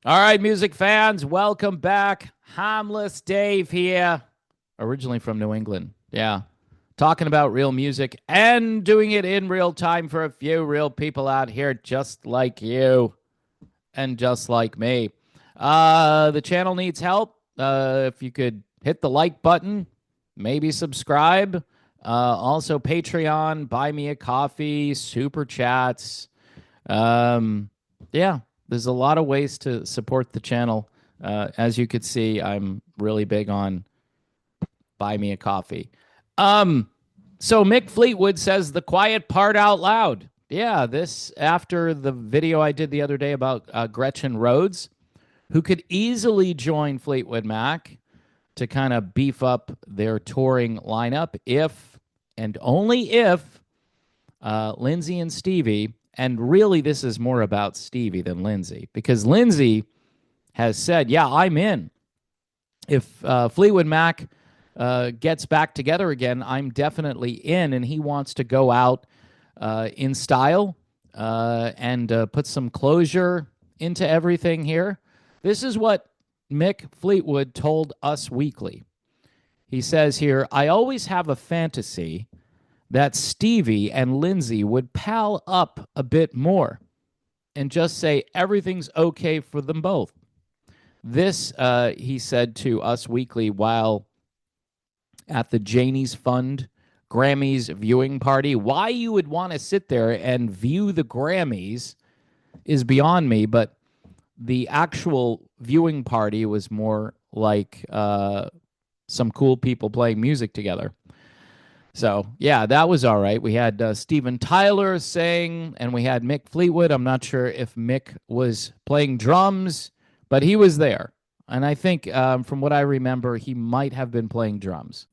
All right, music fans, welcome back. Harmless Dave here, originally from New England. Yeah, talking about real music and doing it in real time for a few real people out here just like you and just like me. The channel needs help. If you could hit the like button, maybe subscribe. Also, Patreon, buy me a coffee, super chats. Um, yeah, there's a lot of ways to support the channel. As you could see, I'm really big on buy me a coffee. Um, so Mick Fleetwood says the quiet part out loud. Yeah, this after the video I did the other day about Gretchen Rhodes, who could easily join Fleetwood Mac to kind of beef up their touring lineup if and only if Lindsey and Stevie, and really this is more about Stevie than Lindsey, because Lindsey has said, yeah, I'm in. If Fleetwood Mac gets back together again, I'm definitely in, and he wants to go out in style and put some closure into everything here. This is what Mick Fleetwood told Us Weekly. He says here, I always have a fantasy that Stevie and Lindsey would pal up a bit more and just say everything's okay for them both. This, he said to Us Weekly while at the Janie's Fund Grammys viewing party. Why you would want to sit there and view the Grammys is beyond me, but the actual viewing party was more like some cool people playing music together. So, yeah, that was all right. We had Steven Tyler sing, and we had Mick Fleetwood. I'm not sure if Mick was playing drums, but he was there. And I think, from what I remember, he might have been playing drums.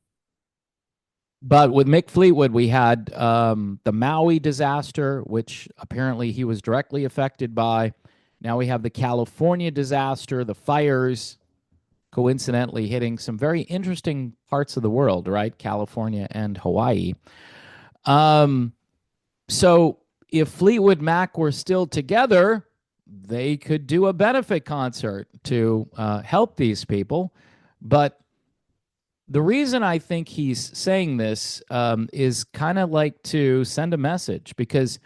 But with Mick Fleetwood, we had the Maui disaster, which apparently he was directly affected by. Now we have the California disaster, the fires, coincidentally hitting some very interesting parts of the world, right? California and Hawaii. So if Fleetwood Mac were still together, they could do a benefit concert to help these people. But the reason I think he's saying this is kind of like to send a message, because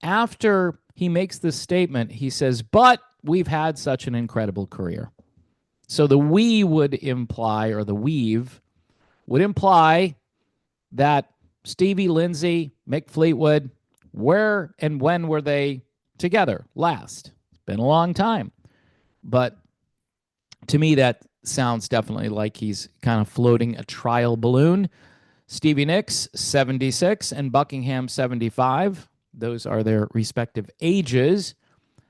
after he makes this statement, he says, but we've had such an incredible career. So the we would imply, or the weave would imply that Stevie, Lindsey, Mick Fleetwood, where and when were they together last? It's been a long time. But to me, that sounds definitely like he's kind of floating a trial balloon. Stevie Nicks, 76, and Buckingham, 75. Those are their respective ages.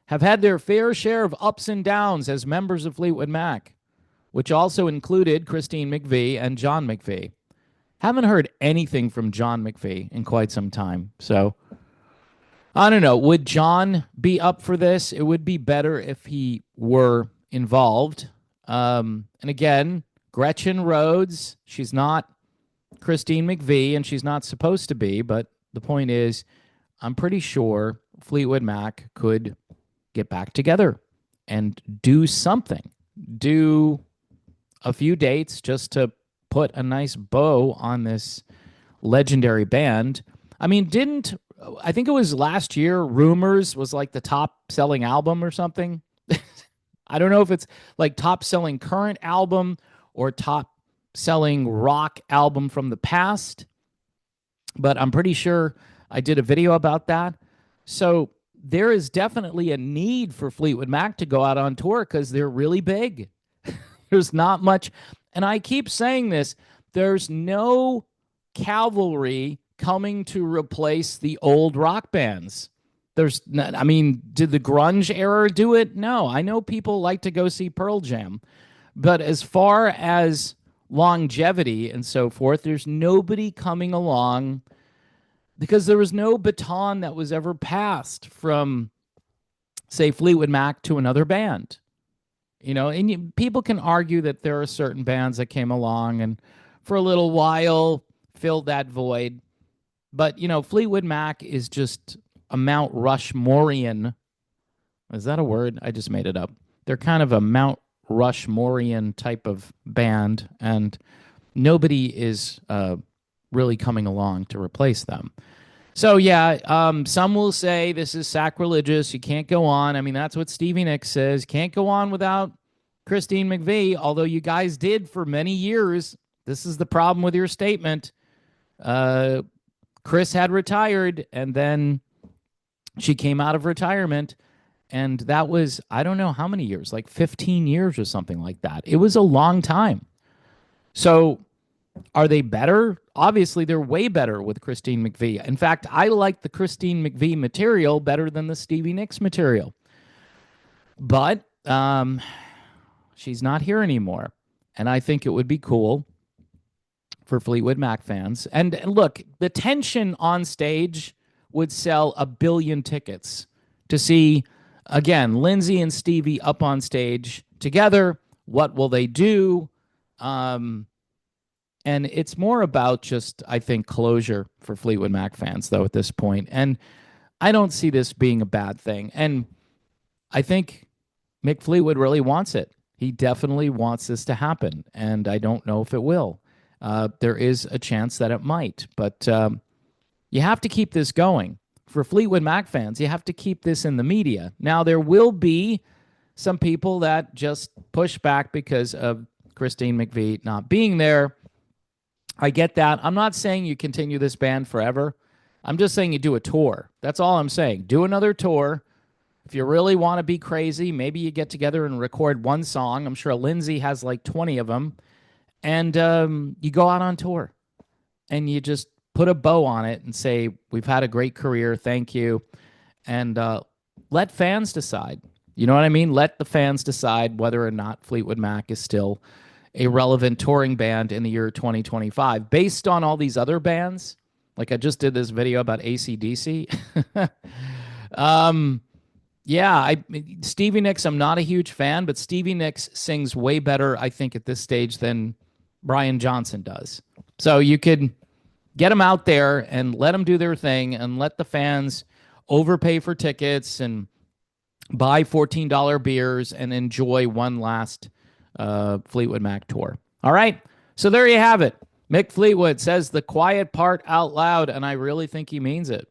Have had their fair share of ups and downs as members of Fleetwood Mac, which also included Christine McVie and John McVie. Haven't heard anything from John McVie in quite some time. So, I don't know. Would John be up for this? It would be better if he were involved. And again, Gretchen Rhodes, she's not Christine McVie, and she's not supposed to be, but the point is, I'm pretty sure Fleetwood Mac could get back together and do something. Do a few dates just to put a nice bow on this legendary band. I mean, I think it was last year, Rumors was like the top selling album or something. I don't know if it's like top selling current album or top selling rock album from the past, but I'm pretty sure I did a video about that. So there is definitely a need for Fleetwood Mac to go out on tour because they're really big. There's not much. And I keep saying this, there's no cavalry coming to replace the old rock bands. I mean, did the grunge era do it? No. I know people like to go see Pearl Jam. But as far as longevity and so forth, there's nobody coming along, because there was no baton that was ever passed from, say, Fleetwood Mac to another band. And people can argue that there are certain bands that came along and for a little while filled that void. But, Fleetwood Mac is just a Mount Rushmorean. Is that a word? I just made it up. they're kind of a Mount Rushmorean type of band, and nobody is really coming along to replace them. So yeah, some will say this is sacrilegious. You can't go on. I mean, that's what Stevie Nicks says. Can't go on without Christine McVie. Although you guys did for many years. This is the problem with your statement. Chris had retired, and then she came out of retirement, and that was, I don't know how many years, like 15 years or something like that. It was a long time. So are they better? Obviously, they're way better with Christine McVie. In fact, I like the Christine McVie material better than the Stevie Nicks material. But she's not here anymore. And I think it would be cool for Fleetwood Mac fans. And look, the tension on stage would sell 1 billion tickets to see, again, Lindsey and Stevie up on stage together. What will they do? And it's more about just, I think, closure for Fleetwood Mac fans, though, at this point. And I don't see this being a bad thing. And I think Mick Fleetwood really wants it. He definitely wants this to happen. And I don't know if it will. There is a chance that it might. But you have to keep this going. For Fleetwood Mac fans, you have to keep this in the media. Now, there will be some people that just push back because of Christine McVie not being there. I get that. I'm not saying you continue this band forever. I'm just saying you do a tour. That's all I'm saying. Do another tour. If you really want to be crazy, maybe you get together and record one song. I'm sure Lindsey has like 20 of them. And you go out on tour. And you just put a bow on it and say, we've had a great career. Thank you. And let fans decide. You know what I mean? Let the fans decide whether or not Fleetwood Mac is still a relevant touring band in the year 2025 based on all these other bands. Like I just did this video about AC/DC. Stevie Nicks, I'm not a huge fan, but Stevie Nicks sings way better, I think, at this stage than Brian Johnson does. So you could get them out there and let them do their thing and let the fans overpay for tickets and buy $14 beers and enjoy one last Fleetwood Mac tour. All right. So there you have it. Mick Fleetwood says the quiet part out loud, and I really think he means it.